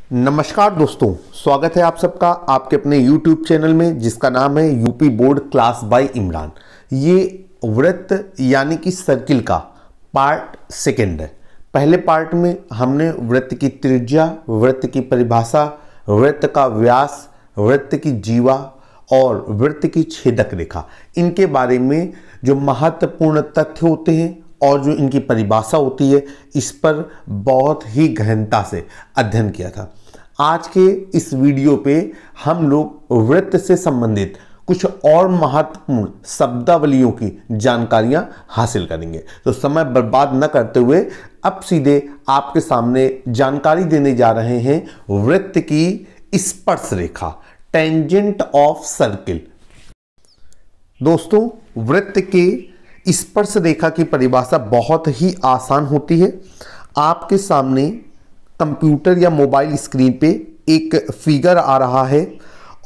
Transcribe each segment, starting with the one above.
नमस्कार दोस्तों, स्वागत है आप सबका आपके अपने YouTube चैनल में जिसका नाम है UP board class by Imran. ये वृत्त यानी कि सर्किल का पार्ट सेकेंड है। पहले पार्ट में हमने वृत्त की त्रिज्या, वृत्त की परिभाषा, वृत्त का व्यास, वृत्त की जीवा और वृत्त की छेदक रेखा, इनके बारे में जो महत्वपूर्ण तथ्य होते हैं और जो इनकी परिभाषा होती है, इस पर बहुत ही गहनता से अध्ययन किया था। आज के इस वीडियो पे हम लोग वृत्त से संबंधित कुछ और महत्वपूर्ण शब्दावलियों की जानकारियां हासिल करेंगे। तो समय बर्बाद न करते हुए अब सीधे आपके सामने जानकारी देने जा रहे हैं वृत्त की स्पर्श रेखा, टेंजेंट ऑफ सर्किल। दोस्तों, वृत्त के स्पर्श रेखा की परिभाषा बहुत ही आसान होती है। आपके सामने कंप्यूटर या मोबाइल स्क्रीन पे एक फिगर आ रहा है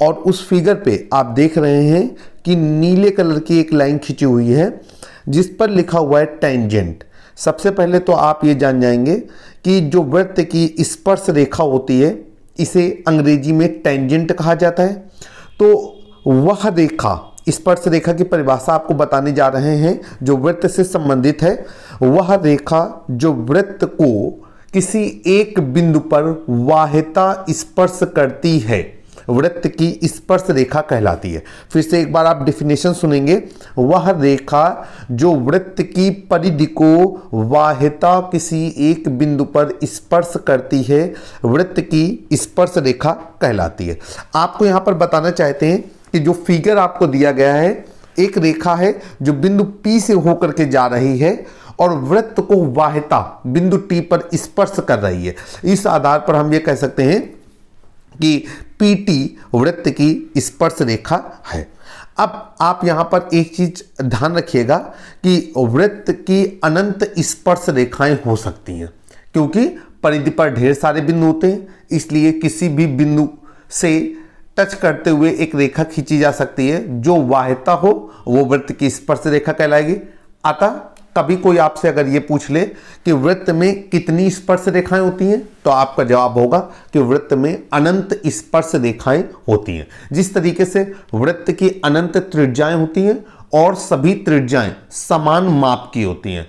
और उस फिगर पे आप देख रहे हैं कि नीले कलर की एक लाइन खींची हुई है जिस पर लिखा हुआ है टेंजेंट। सबसे पहले तो आप ये जान जाएंगे कि जो वृत्त की स्पर्श रेखा होती है इसे अंग्रेजी में टेंजेंट कहा जाता है। तो वह रेखा, स्पर्श रेखा की परिभाषा आपको बताने जा रहे हैं जो वृत्त से संबंधित है। वह रेखा जो वृत्त को किसी एक बिंदु पर वाह्यता स्पर्श करती है, वृत्त की स्पर्श रेखा कहलाती है। फिर से एक बार आप डेफिनेशन सुनेंगे। वह रेखा जो वृत्त की परिधि को वाह्यता किसी एक बिंदु पर स्पर्श करती है, वृत्त की स्पर्श रेखा कहलाती है। आपको यहां पर बताना चाहते हैं कि जो फिगर आपको दिया गया है, एक रेखा है जो बिंदु P से होकर के जा रही है और वृत्त को वाह्यता बिंदु T पर स्पर्श कर रही है। इस आधार पर हम ये कह सकते हैं कि PT वृत्त की स्पर्श रेखा है। अब आप यहां पर एक चीज ध्यान रखिएगा कि वृत्त की अनंत स्पर्श रेखाएं हो सकती हैं, क्योंकि परिधि पर ढेर सारे बिंदु होते हैं, इसलिए किसी भी बिंदु से टच करते हुए एक रेखा खींची जा सकती है। जो वाह्यता हो वो वृत्त की स्पर्श रेखा कहलाएगी। अतः कभी कोई आपसे अगर ये पूछ ले कि वृत्त में कितनी स्पर्श रेखाएं होती हैं, तो आपका जवाब होगा कि वृत्त में अनंत स्पर्श रेखाएं होती हैं। जिस तरीके से वृत्त की अनंत त्रिज्याएं होती हैं और सभी त्रिज्याएं समान माप की होती हैं,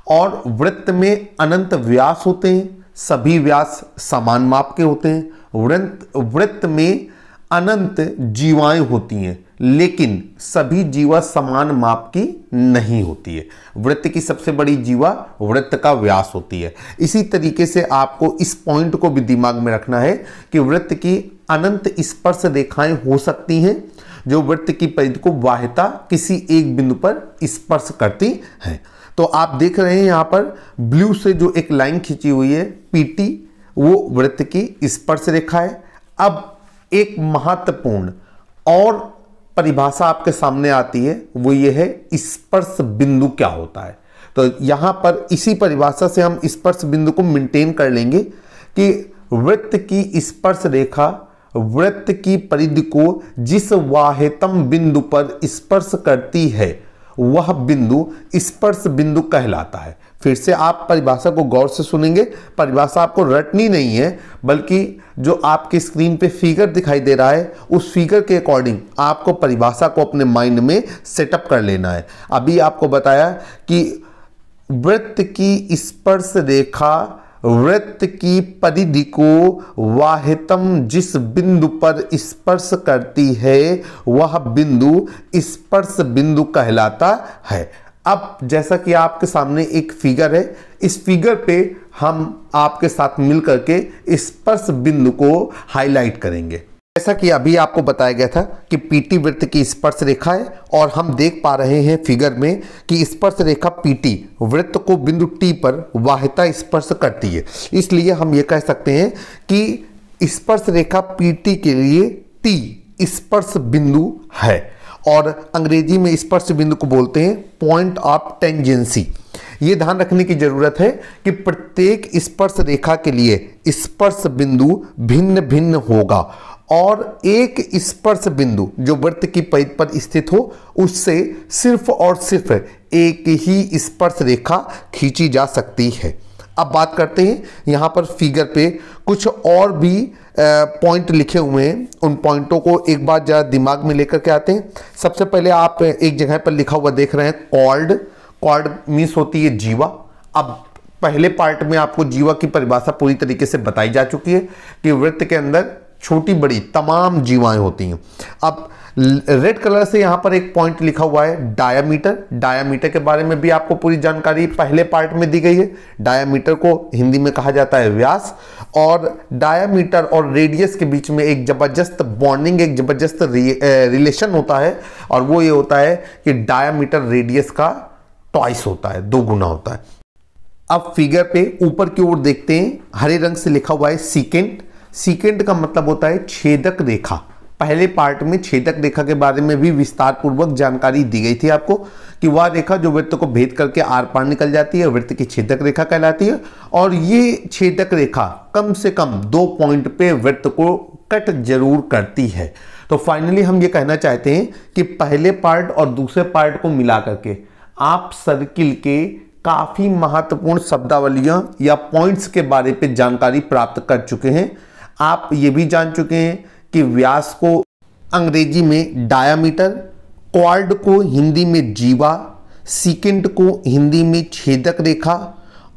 और वृत्त में अनंत व्यास होते हैं, सभी व्यास समान माप के होते हैं। वृत्त में अनंत जीवाएं होती हैं, लेकिन सभी जीवा समान माप की नहीं होती है। वृत्त की सबसे बड़ी जीवा वृत्त का व्यास होती है। इसी तरीके से आपको इस पॉइंट को भी दिमाग में रखना है कि वृत्त की अनंत स्पर्श रेखाएं हो सकती हैं जो वृत्त की परिधि को वाह्यता किसी एक बिंदु पर स्पर्श करती हैं। तो आप देख रहे हैं यहां पर ब्लू से जो एक लाइन खींची हुई है PT, वो वृत्त की स्पर्श रेखा है। अब एक महत्वपूर्ण और परिभाषा आपके सामने आती है, वो ये है स्पर्श बिंदु क्या होता है। तो यहां पर इसी परिभाषा से हम स्पर्श बिंदु को मेंटेन कर लेंगे कि वृत्त की स्पर्श रेखा वृत्त की परिधि को जिस वाह्यतम बिंदु पर स्पर्श करती है, वह बिंदु स्पर्श बिंदु कहलाता है। फिर से आप परिभाषा को गौर से सुनेंगे। परिभाषा आपको रटनी नहीं है, बल्कि जो आपकी स्क्रीन पे फिगर दिखाई दे रहा है उस फिगर के अकॉर्डिंग आपको परिभाषा को अपने माइंड में सेटअप कर लेना है। अभी आपको बताया कि वृत्त की स्पर्श रेखा वृत्त की परिधि को वाह्यतम जिस बिंदु पर स्पर्श करती है, वह बिंदु स्पर्श बिंदु कहलाता है। अब जैसा कि आपके सामने एक फिगर है, इस फिगर पे हम आपके साथ मिलकर के स्पर्श बिंदु को हाईलाइट करेंगे। जैसा कि अभी आपको बताया गया था कि PT वृत्त की स्पर्श रेखा है, और हम देख पा रहे हैं फिगर में कि स्पर्श रेखा PT वृत्त को बिंदु T पर वाह्यता स्पर्श करती है। इसलिए हम ये कह सकते हैं कि स्पर्श रेखा PT के लिए T स्पर्श बिंदु है, और अंग्रेजी में स्पर्श बिंदु को बोलते हैं पॉइंट ऑफ टेंजेंसी। ये ध्यान रखने की जरूरत है कि प्रत्येक स्पर्श रेखा के लिए स्पर्श बिंदु भिन्न भिन्न होगा, और एक स्पर्श बिंदु जो वृत्त की परिधि पर स्थित हो, उससे सिर्फ और सिर्फ एक ही स्पर्श रेखा खींची जा सकती है। अब बात करते हैं यहाँ पर फिगर पे कुछ और भी पॉइंट लिखे हुए हैं। उन पॉइंटों को एक बार जरा दिमाग में लेकर के आते हैं। सबसे पहले आप एक जगह पर लिखा हुआ देख रहे हैं कॉर्ड। कॉर्ड मीन्स होती है जीवा। अब पहले पार्ट में आपको जीवा की परिभाषा पूरी तरीके से बताई जा चुकी है कि वृत्त के अंदर छोटी बड़ी तमाम जीवाएं होती हैं। अब रेड कलर से यहां पर एक पॉइंट लिखा हुआ है डायामीटर। डायामीटर के बारे में भी आपको पूरी जानकारी पहले पार्ट में दी गई है। डायामीटर को हिंदी में कहा जाता है व्यास, और डायामीटर और रेडियस के बीच में एक जबरदस्त बॉन्डिंग, एक जबरदस्त रिलेशन होता है, और वो ये होता है कि डायामीटर रेडियस का ट्वाइस होता है, 2 गुना होता है। अब फिगर पे ऊपर की ओर देखते हैं, हरे रंग से लिखा हुआ है सीकेंट। सीकेंट का मतलब होता है छेदक रेखा। पहले पार्ट में छेदक रेखा के बारे में भी विस्तार पूर्वक जानकारी दी गई थी आपको कि वह रेखा जो वृत्त को भेद करके आर पार निकल जाती है वृत्त की छेदक रेखा कहलाती है, और ये छेदक रेखा कम से कम 2 पॉइंट पे वृत्त को कट जरूर करती है। तो फाइनली हम ये कहना चाहते हैं कि पहले पार्ट और दूसरे पार्ट को मिला करके आप सर्किल के काफी महत्वपूर्ण शब्दावलियां या पॉइंट्स के बारे पे जानकारी प्राप्त कर चुके हैं। आप ये भी जान चुके हैं कि व्यास को अंग्रेजी में डायामीटर, क्वार्ड को हिंदी में जीवा, सीकेंट को हिंदी में छेदक रेखा,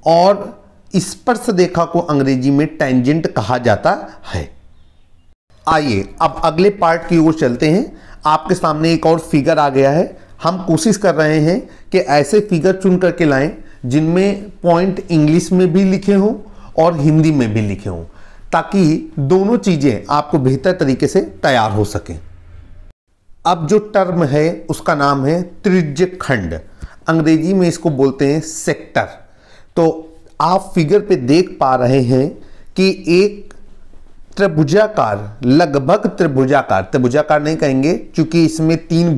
और स्पर्श रेखा को अंग्रेजी में टेंजेंट कहा जाता है। आइए अब अगले पार्ट की ओर चलते हैं। आपके सामने एक और फिगर आ गया है। हम कोशिश कर रहे हैं कि ऐसे फिगर चुन करके लाएं जिनमें पॉइंट इंग्लिश में भी लिखे हों और हिंदी में भी लिखे हों, ताकि दोनों चीजें आपको बेहतर तरीके से तैयार हो सकें। अब जो टर्म है उसका नाम है त्रिज्यखंड। अंग्रेजी में इसको बोलते हैं सेक्टर। तो आप फिगर पे देख पा रहे हैं कि एक त्रिभुजाकार, लगभग त्रिभुजाकार, त्रिभुजाकार नहीं कहेंगे क्योंकि इसमें 3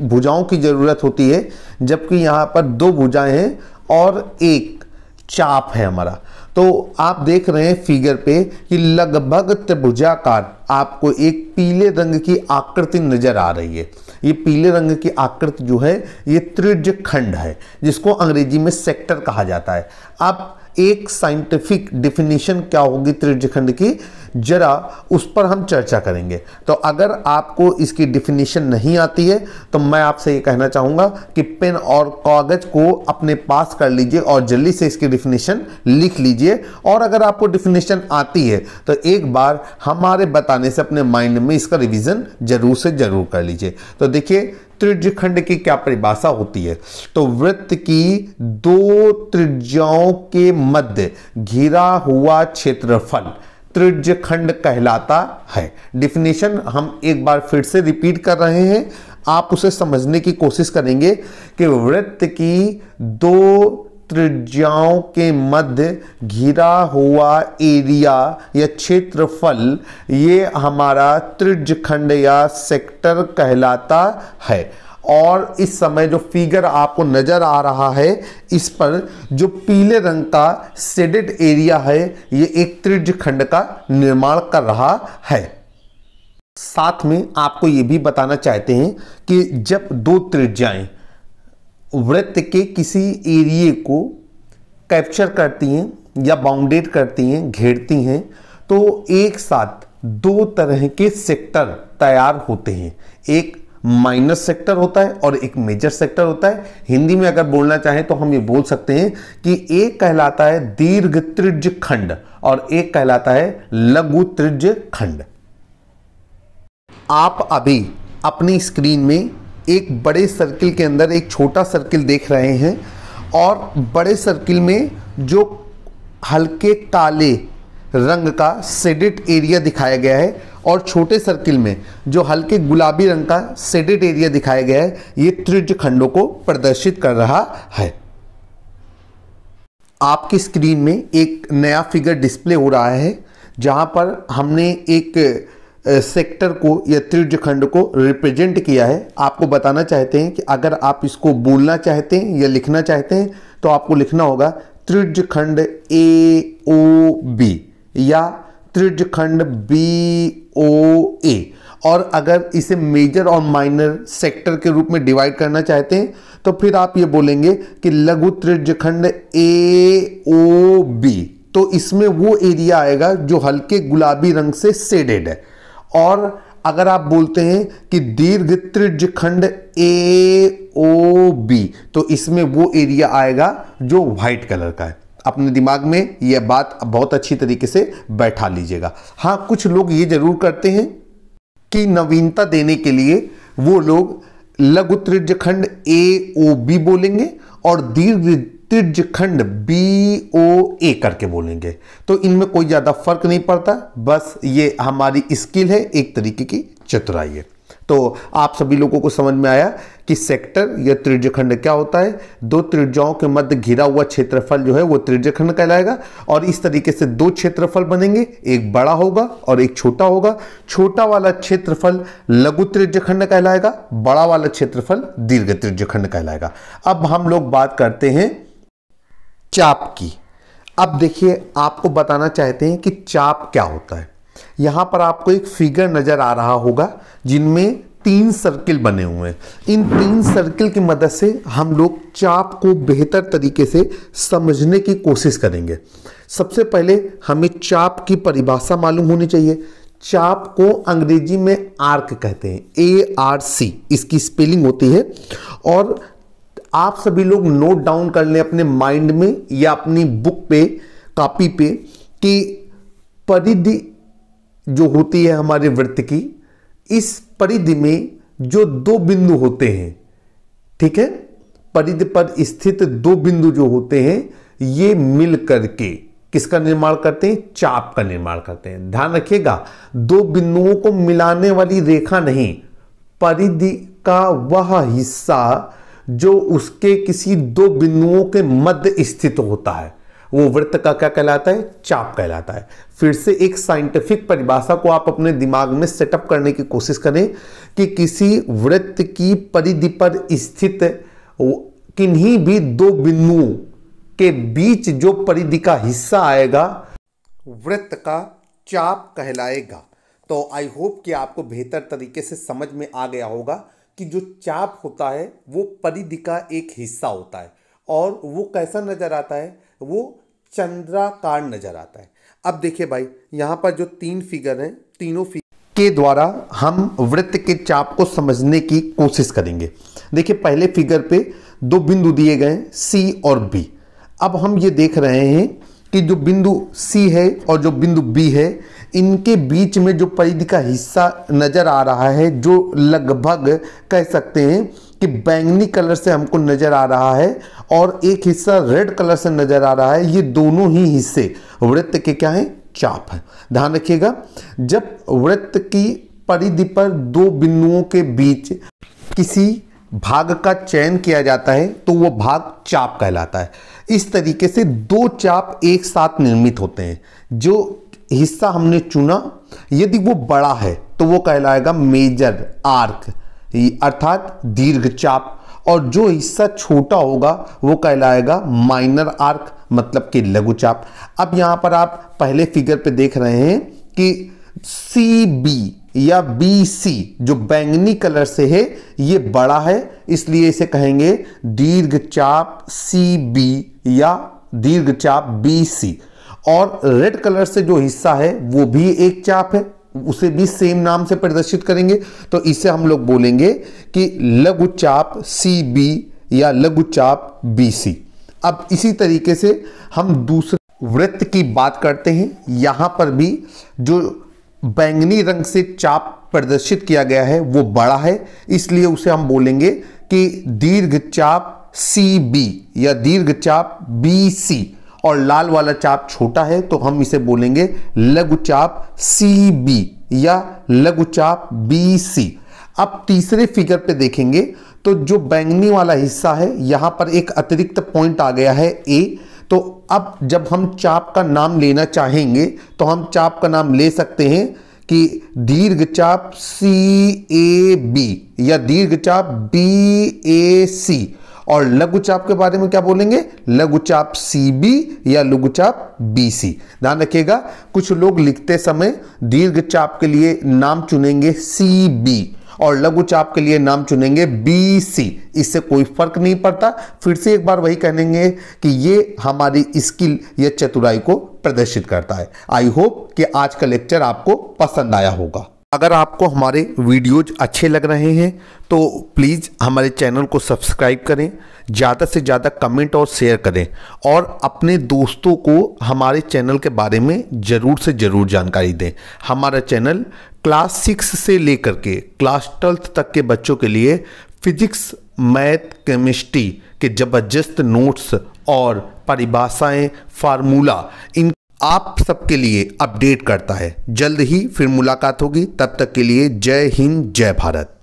भुजाओं की जरूरत होती है, जबकि यहां पर 2 भुजाएं हैं और एक चाप है हमारा। तो आप देख रहे हैं फिगर पे कि लगभग त्रिभुजाकार आपको एक पीले रंग की आकृति नजर आ रही है। ये पीले रंग की आकृति जो है ये त्रिज्यखंड है, जिसको अंग्रेजी में सेक्टर कहा जाता है। अब एक साइंटिफिक डेफिनेशन क्या होगी त्रिज्यखंड की, जरा उस पर हम चर्चा करेंगे। तो अगर आपको इसकी डेफिनेशन नहीं आती है तो मैं आपसे ये कहना चाहूंगा कि पेन और कागज को अपने पास कर लीजिए और जल्दी से इसकी डेफिनेशन लिख लीजिए। और अगर आपको डेफिनेशन आती है तो एक बार हमारे बताने से अपने माइंड में इसका रिवीजन जरूर से जरूर कर लीजिए। तो देखिए त्रिज्यखंड की क्या परिभाषा होती है। तो वृत्त की 2 त्रिज्याओं के मध्य घिरा हुआ क्षेत्रफल त्रिज्यखंड कहलाता है। डेफिनेशन हम एक बार फिर से रिपीट कर रहे हैं, आप उसे समझने की कोशिश करेंगे कि वृत्त की 2 त्रिज्याओं के मध्य घिरा हुआ एरिया या क्षेत्रफल ये हमारा त्रिज्यखंड या सेक्टर कहलाता है। और इस समय जो फिगर आपको नजर आ रहा है इस पर जो पीले रंग का शेडेड एरिया है ये एक त्रिज्यखंड का निर्माण कर रहा है। साथ में आपको ये भी बताना चाहते हैं कि जब 2 त्रिज्याएं वृत्त के किसी एरिया को कैप्चर करती हैं या बाउंडेड करती हैं, घेरती हैं, तो एक साथ 2 तरह के सेक्टर तैयार होते हैं। एक माइनस सेक्टर होता है और एक मेजर सेक्टर होता है। हिंदी में अगर बोलना चाहें तो हम ये बोल सकते हैं कि एक कहलाता है दीर्घ त्रिज्यखंड और एक कहलाता है लघु त्रिज्यखंड। आप अभी अपनी स्क्रीन में एक बड़े सर्किल के अंदर एक छोटा सर्किल देख रहे हैं, और बड़े सर्किल में जो हल्के काले रंग का शेडेड एरिया दिखाया गया है और छोटे सर्किल में जो हल्के गुलाबी रंग का शेडेड एरिया दिखाया गया है, ये त्रिज्यखंडों को प्रदर्शित कर रहा है। आपकी स्क्रीन में एक नया फिगर डिस्प्ले हो रहा है जहां पर हमने एक सेक्टर को या त्रिज्यखंड को रिप्रेजेंट किया है। आपको बताना चाहते हैं कि अगर आप इसको बोलना चाहते हैं या लिखना चाहते हैं तो आपको लिखना होगा त्रिज्यखंड AOB या त्रिज्यखंड BOA। और अगर इसे मेजर और माइनर सेक्टर के रूप में डिवाइड करना चाहते हैं तो फिर आप ये बोलेंगे कि लघु त्रिज्यखंड AOB, तो इसमें वो एरिया आएगा जो हल्के गुलाबी रंग से शेडेड है। और अगर आप बोलते हैं कि दीर्घ त्रिज्यखंड AOB, तो इसमें वो एरिया आएगा जो व्हाइट कलर का है। अपने दिमाग में यह बात बहुत अच्छी तरीके से बैठा लीजिएगा। हाँ, कुछ लोग ये जरूर करते हैं कि नवीनता देने के लिए वो लोग लघु त्रिज्यखंड AOB बोलेंगे और दीर्घ त्रिज्यखंड BOA करके बोलेंगे, तो इनमें कोई ज्यादा फर्क नहीं पड़ता, बस ये हमारी स्किल है, एक तरीके की चतुराई है। तो आप सभी लोगों को समझ में आया कि सेक्टर या त्रिज्यखंड क्या होता है। दो त्रिज्याओं के मध्य घिरा हुआ क्षेत्रफल जो है वो त्रिज्यखंड कहलाएगा। और इस तरीके से दो क्षेत्रफल बनेंगे, एक बड़ा होगा और एक छोटा होगा। छोटा वाला क्षेत्रफल लघु त्रिज्यखंड कहलाएगा, बड़ा वाला क्षेत्रफल दीर्घ त्रिज्यखंड कहलाएगा। अब हम लोग बात करते हैं चाप की। अब देखिए, आपको बताना चाहते हैं कि चाप क्या होता है। यहां पर आपको एक फिगर नजर आ रहा होगा जिनमें 3 सर्किल बने हुए हैं। इन 3 सर्किल की मदद से हम लोग चाप को बेहतर तरीके से समझने की कोशिश करेंगे। सबसे पहले हमें चाप की परिभाषा मालूम होनी चाहिए। चाप को अंग्रेजी में आर्क कहते हैं, ARC इसकी स्पेलिंग होती है। और आप सभी लोग नोट डाउन कर लें अपने माइंड में या अपनी बुक पे, कॉपी पे, कि परिधि जो होती है हमारे वृत्त की, इस परिधि में जो 2 बिंदु होते हैं, ठीक है, परिधि पर स्थित 2 बिंदु जो होते हैं, ये मिल करके किसका निर्माण करते हैं? चाप का निर्माण करते हैं। ध्यान रखिएगा, 2 बिंदुओं को मिलाने वाली रेखा नहीं, परिधि का वह हिस्सा जो उसके किसी 2 बिंदुओं के मध्य स्थित होता है, वो वृत्त का क्या कहलाता है? चाप कहलाता है। फिर से एक साइंटिफिक परिभाषा को आप अपने दिमाग में सेटअप करने की कोशिश करें कि किसी वृत्त की परिधि पर स्थित किन्हीं भी 2 बिंदुओं के बीच जो परिधि का हिस्सा आएगा, वृत्त का चाप कहलाएगा। तो आई होप कि आपको बेहतर तरीके से समझ में आ गया होगा कि जो चाप होता है वो परिधि का एक हिस्सा होता है और वो कैसा नजर आता है? वो चंद्राकार नजर आता है। अब देखिए भाई, यहां पर जो 3 फिगर हैं, तीनों फिगर के द्वारा हम वृत्त के चाप को समझने की कोशिश करेंगे। देखिए, पहले फिगर पे 2 बिंदु दिए गए हैं, C और B। अब हम ये देख रहे हैं कि जो बिंदु C है और जो बिंदु B है, इनके बीच में जो परिधि का हिस्सा नजर आ रहा है, जो लगभग कह सकते हैं कि बैंगनी कलर से हमको नजर आ रहा है और एक हिस्सा रेड कलर से नजर आ रहा है, ये दोनों ही हिस्से वृत्त के क्या हैं? चाप है। ध्यान रखिएगा, जब वृत्त की परिधि पर 2 बिंदुओं के बीच किसी भाग का चयन किया जाता है तो वो भाग चाप कहलाता है। इस तरीके से 2 चाप एक साथ निर्मित होते हैं। जो हिस्सा हमने चुना, यदि वो बड़ा है तो वो कहलाएगा मेजर आर्क अर्थात दीर्घ चाप, और जो हिस्सा छोटा होगा वो कहलाएगा माइनर आर्क मतलब कि लघु चाप। अब यहां पर आप पहले फिगर पे देख रहे हैं कि CB या BC जो बैंगनी कलर से है ये बड़ा है, इसलिए इसे कहेंगे दीर्घ चाप CB या दीर्घ चाप BC। और रेड कलर से जो हिस्सा है वो भी एक चाप है, उसे भी सेम नाम से प्रदर्शित करेंगे, तो इसे हम लोग बोलेंगे कि लघु चाप CB या लघु चाप BC। अब इसी तरीके से हम दूसरे वृत्त की बात करते हैं। यहां पर भी जो बैंगनी रंग से चाप प्रदर्शित किया गया है वो बड़ा है, इसलिए उसे हम बोलेंगे कि दीर्घ चाप CB या दीर्घ चाप BC। और लाल वाला चाप छोटा है तो हम इसे बोलेंगे लघु चाप CB या लघु चाप BC। अब तीसरे फिगर पे देखेंगे तो जो बैंगनी वाला हिस्सा है, यहां पर एक अतिरिक्त पॉइंट आ गया है A। तो अब जब हम चाप का नाम लेना चाहेंगे तो हम चाप का नाम ले सकते हैं कि दीर्घ चाप CAB या दीर्घ चाप BAC। और लघुचाप के बारे में क्या बोलेंगे? लघुचाप CB या लघुचाप BC। ध्यान रखिएगा, कुछ लोग लिखते समय दीर्घचाप के लिए नाम चुनेंगे CB और लघुचाप के लिए नाम चुनेंगे BC। इससे कोई फर्क नहीं पड़ता। फिर से एक बार वही कहेंगे कि ये हमारी स्किल या चतुराई को प्रदर्शित करता है। आई होप कि आज का लेक्चर आपको पसंद आया होगा। अगर आपको हमारे वीडियोज अच्छे लग रहे हैं तो प्लीज़ हमारे चैनल को सब्सक्राइब करें, ज़्यादा से ज़्यादा कमेंट और शेयर करें और अपने दोस्तों को हमारे चैनल के बारे में ज़रूर से ज़रूर जानकारी दें। हमारा चैनल क्लास 6 से लेकर के क्लास 12th तक के बच्चों के लिए फिजिक्स, मैथ, केमिस्ट्री के ज़बरदस्त नोट्स और परिभाषाएं, फार्मूला इन आप सबके लिए अपडेट करता है। जल्द ही फिर मुलाकात होगी, तब तक के लिए जय हिंद, जय भारत।